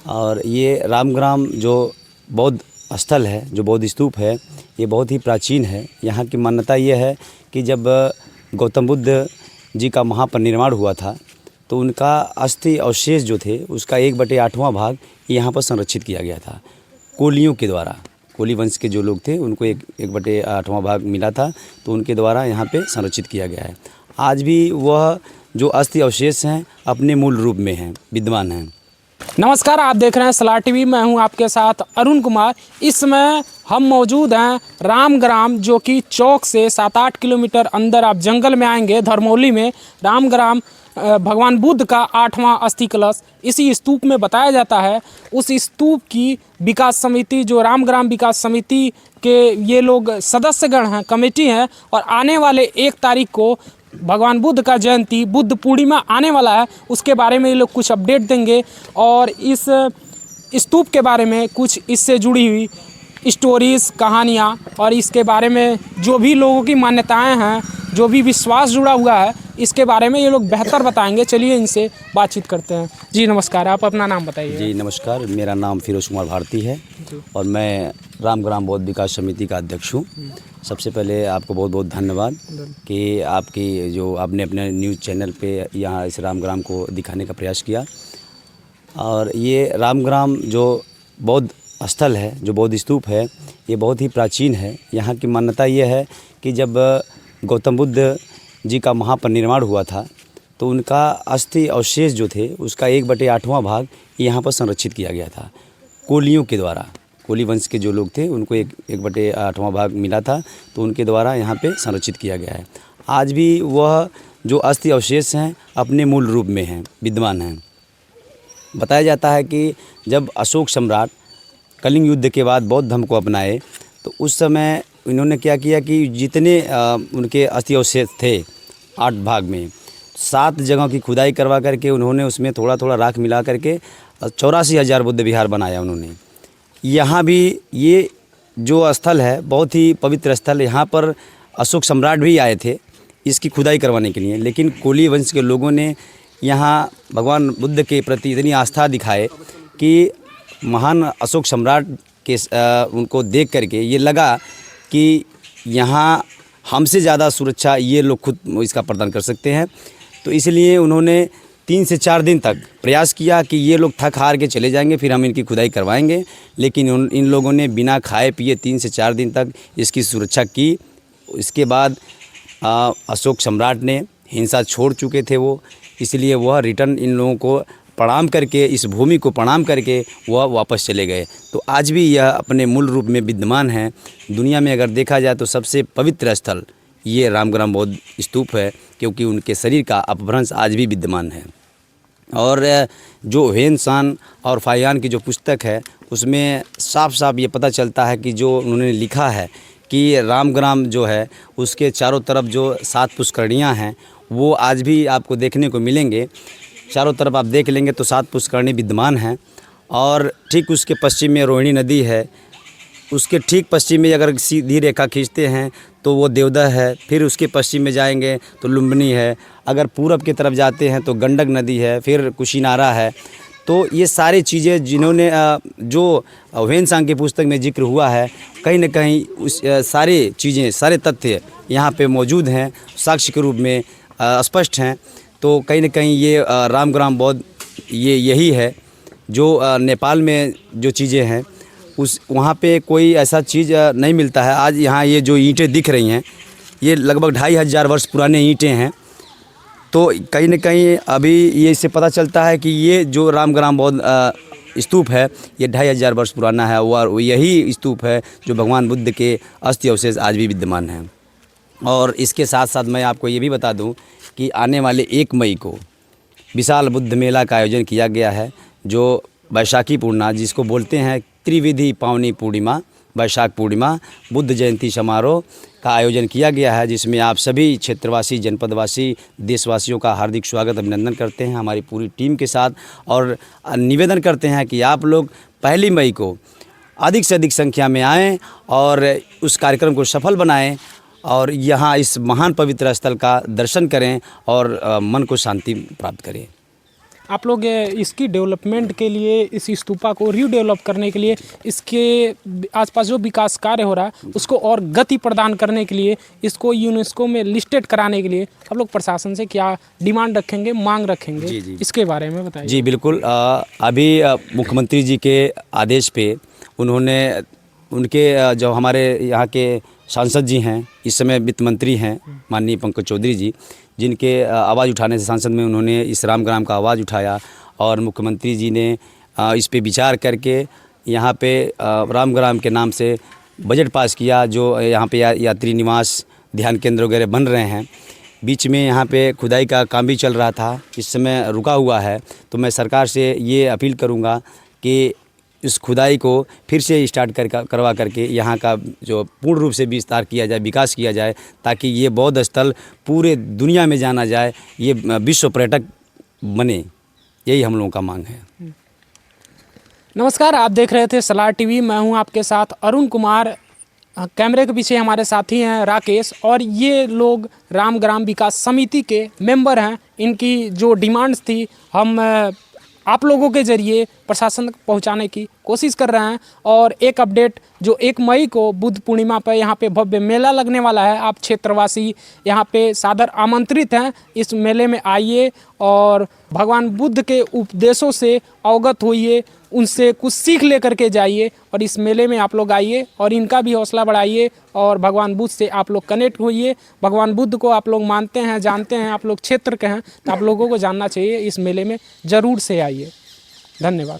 और ये रामग्राम जो बौद्ध स्थल है, जो बौद्ध स्तूप है, ये बहुत ही प्राचीन है। यहाँ की मान्यता ये है कि जब गौतम बुद्ध जी का महापरिनिर्वाण हुआ था तो उनका अस्थि अवशेष जो थे उसका 1/8वां भाग यहाँ पर संरक्षित किया गया था कोलियों के द्वारा। कोली वंश के जो लोग थे उनको 1/8वां भाग मिला था, तो उनके द्वारा यहाँ पे संरक्षित किया गया है। आज भी वह जो अस्थि अवशेष हैं अपने मूल रूप में हैं, विद्यमान हैं। नमस्कार, आप देख रहे हैं सलार टीवी। मैं हूं आपके साथ अरुण कुमार। इस समय हम मौजूद हैं रामग्राम, जो कि चौक से 7-8 किलोमीटर अंदर आप जंगल में आएंगे, धर्मौली में रामग्राम भगवान बुद्ध का 8वां अस्थि कलश इसी स्तूप में बताया जाता है। उस स्तूप की विकास समिति, जो रामग्राम विकास समिति के ये लोग सदस्यगण हैं, कमेटी हैं, और आने वाले 1 तारीख को भगवान बुद्ध का जयंती, बुद्ध पूर्णिमा आने वाला है, उसके बारे में ये लोग कुछ अपडेट देंगे और इस स्तूप के बारे में कुछ इससे जुड़ी हुई स्टोरीज़, कहानियाँ और इसके बारे में जो भी लोगों की मान्यताएं हैं, जो भी विश्वास जुड़ा हुआ है, इसके बारे में ये लोग बेहतर बताएंगे। चलिए इनसे बातचीत करते हैं। जी नमस्कार, आप अपना नाम बताइए। जी नमस्कार, मेरा नाम फिरोज कुमार भारती है और मैं रामग्राम बौद्ध विकास समिति का अध्यक्ष हूँ। सबसे पहले आपको बहुत बहुत धन्यवाद कि आपकी जो आपने अपने न्यूज़ चैनल पे यहाँ इस रामग्राम को दिखाने का प्रयास किया। और ये रामग्राम जो बौद्ध स्थल है, जो बौद्ध स्तूप है, ये बहुत ही प्राचीन है। यहाँ की मान्यता ये है कि जब गौतम बुद्ध जी का महापरिनिर्वाण हुआ था तो उनका अस्थि अवशेष जो थे उसका 1/8वां भाग यहाँ पर संरक्षित किया गया था कोलियों के द्वारा। कोली वंश के जो लोग थे उनको 1/8वां भाग मिला था, तो उनके द्वारा यहाँ पे संरक्षित किया गया है। आज भी वह जो अस्थि अवशेष हैं अपने मूल रूप में हैं, विद्यमान हैं। बताया जाता है कि जब अशोक सम्राट कलिंग युद्ध के बाद बौद्ध धर्म को अपनाए तो उस समय इन्होंने क्या किया कि जितने उनके अस्थि अवशेष थे 8 भाग में 7 जगहों की खुदाई करवा करके उन्होंने उसमें थोड़ा थोड़ा राख मिला करके 84,000 बुद्ध विहार बनाया उन्होंने। यहाँ भी ये जो स्थल है बहुत ही पवित्र स्थल, यहाँ पर अशोक सम्राट भी आए थे इसकी खुदाई करवाने के लिए, लेकिन कोली वंश के लोगों ने यहाँ भगवान बुद्ध के प्रति इतनी आस्था दिखाए कि महान अशोक सम्राट के उनको देख करके ये लगा कि यहाँ हमसे ज़्यादा सुरक्षा ये लोग खुद इसका प्रदान कर सकते हैं। तो इसलिए उन्होंने 3 से 4 दिन तक प्रयास किया कि ये लोग थक हार के चले जाएंगे, फिर हम इनकी खुदाई करवाएंगे, लेकिन इन लोगों ने बिना खाए पिए 3 से 4 दिन तक इसकी सुरक्षा की। इसके बाद अशोक सम्राट ने हिंसा छोड़ चुके थे वो, इसलिए वह रिटर्न इन लोगों को प्रणाम करके, इस भूमि को प्रणाम करके वह वापस चले गए। तो आज भी यह अपने मूल रूप में विद्यमान है। दुनिया में अगर देखा जाए तो सबसे पवित्र स्थल ये रामग्राम बौद्ध स्तूप है, क्योंकि उनके शरीर का अपभ्रंश आज भी विद्यमान है। और जो ह्वेन सांग और फाहियान की जो पुस्तक है उसमें साफ साफ ये पता चलता है कि जो उन्होंने लिखा है कि रामग्राम जो है उसके चारों तरफ जो 7 पुष्करणियाँ हैं वो आज भी आपको देखने को मिलेंगे। चारों तरफ आप देख लेंगे तो 7 पुष्करणी विद्यमान हैं। और ठीक उसके पश्चिम में रोहिणी नदी है, उसके ठीक पश्चिम में अगर सीधी रेखा खींचते हैं तो वो देवदह है। फिर उसके पश्चिम में जाएंगे तो लुम्बिनी है। अगर पूरब की तरफ जाते हैं तो गंडक नदी है, फिर कुशीनारा है। तो ये सारी चीज़ें जिन्होंने जो ह्वेन सांग की पुस्तक में जिक्र हुआ है, कहीं न कहीं उस सारी चीज़ें, सारे तथ्य यहाँ पे मौजूद हैं, साक्ष्य के रूप में स्पष्ट हैं। तो कहीं न कहीं ये रामग्राम बौद्ध ये यही है जो नेपाल में जो चीज़ें हैं उस वहाँ पे कोई ऐसा चीज़ नहीं मिलता है। आज यहाँ ये जो ईंटें दिख रही हैं ये लगभग 2500 वर्ष पुराने ईंटें हैं। तो कहीं न कहीं अभी ये इससे पता चलता है कि ये जो रामग्राम बौद्ध स्तूप है ये 2500 वर्ष पुराना है और यही स्तूप है जो भगवान बुद्ध के अस्थि अवशेष आज भी विद्यमान हैं। और इसके साथ साथ मैं आपको ये भी बता दूं कि आने वाले 1 मई को विशाल बुद्ध मेला का आयोजन किया गया है, जो बैशाखी पूर्णिमा जिसको बोलते हैं त्रिविधि पावनी पूर्णिमा, बैशाख पूर्णिमा बुद्ध जयंती समारोह का आयोजन किया गया है, जिसमें आप सभी क्षेत्रवासी, जनपदवासी, देशवासियों का हार्दिक स्वागत, अभिनंदन करते हैं हमारी पूरी टीम के साथ। और निवेदन करते हैं कि आप लोग 1 मई को अधिक से अधिक संख्या में आएँ और उस कार्यक्रम को सफल बनाएं और यहाँ इस महान पवित्र स्थल का दर्शन करें और मन को शांति प्राप्त करें। आप लोग इसकी डेवलपमेंट के लिए, इस स्तूपा को रीडेवलप करने के लिए, इसके आसपास जो विकास कार्य हो रहा है उसको और गति प्रदान करने के लिए, इसको यूनेस्को में लिस्टेड कराने के लिए आप लोग प्रशासन से क्या डिमांड रखेंगे, मांग रखेंगे? जी। इसके बारे में बताइए। जी बिल्कुल। अभी मुख्यमंत्री जी के आदेश पे उन्होंने उनके जो हमारे यहाँ के सांसद जी हैं, इस समय वित्त मंत्री हैं माननीय पंकज चौधरी जी, जिनके आवाज़ उठाने से सांसद में उन्होंने इस राम ग्राम का आवाज़ उठाया और मुख्यमंत्री जी ने इस पे विचार करके यहाँ पे राम ग्राम के नाम से बजट पास किया, जो यहाँ पे यात्री निवास, ध्यान केंद्र वगैरह बन रहे हैं। बीच में यहाँ पे खुदाई का काम भी चल रहा था, इस समय रुका हुआ है। तो मैं सरकार से ये अपील करूँगा कि इस खुदाई को फिर से स्टार्ट करवा करके यहाँ का जो पूर्ण रूप से विस्तार किया जाए, विकास किया जाए, ताकि ये बौद्ध स्थल पूरे दुनिया में जाना जाए, ये विश्व पर्यटक बने। यही हम लोगों का मांग है। नमस्कार, आप देख रहे थे सलार टीवी। मैं हूं आपके साथ अरुण कुमार। कैमरे के पीछे हमारे साथी हैं राकेश, और ये लोग राम ग्राम विकास समिति के मेंबर हैं। इनकी जो डिमांड्स थी हम आप लोगों के जरिए प्रशासन तक पहुंचाने की कोशिश कर रहे हैं। और एक अपडेट, जो 1 मई को बुद्ध पूर्णिमा पर यहाँ पे भव्य मेला लगने वाला है। आप क्षेत्रवासी यहाँ पे सादर आमंत्रित हैं। इस मेले में आइए और भगवान बुद्ध के उपदेशों से अवगत होइए, उनसे कुछ सीख लेकर के जाइए और इस मेले में आप लोग आइए और इनका भी हौसला बढ़ाइए और भगवान बुद्ध से आप लोग कनेक्ट होइए। भगवान बुद्ध को आप लोग मानते हैं, जानते हैं, आप लोग क्षेत्र के हैं, तो आप लोगों को जानना चाहिए। इस मेले में ज़रूर से आइए। धन्यवाद।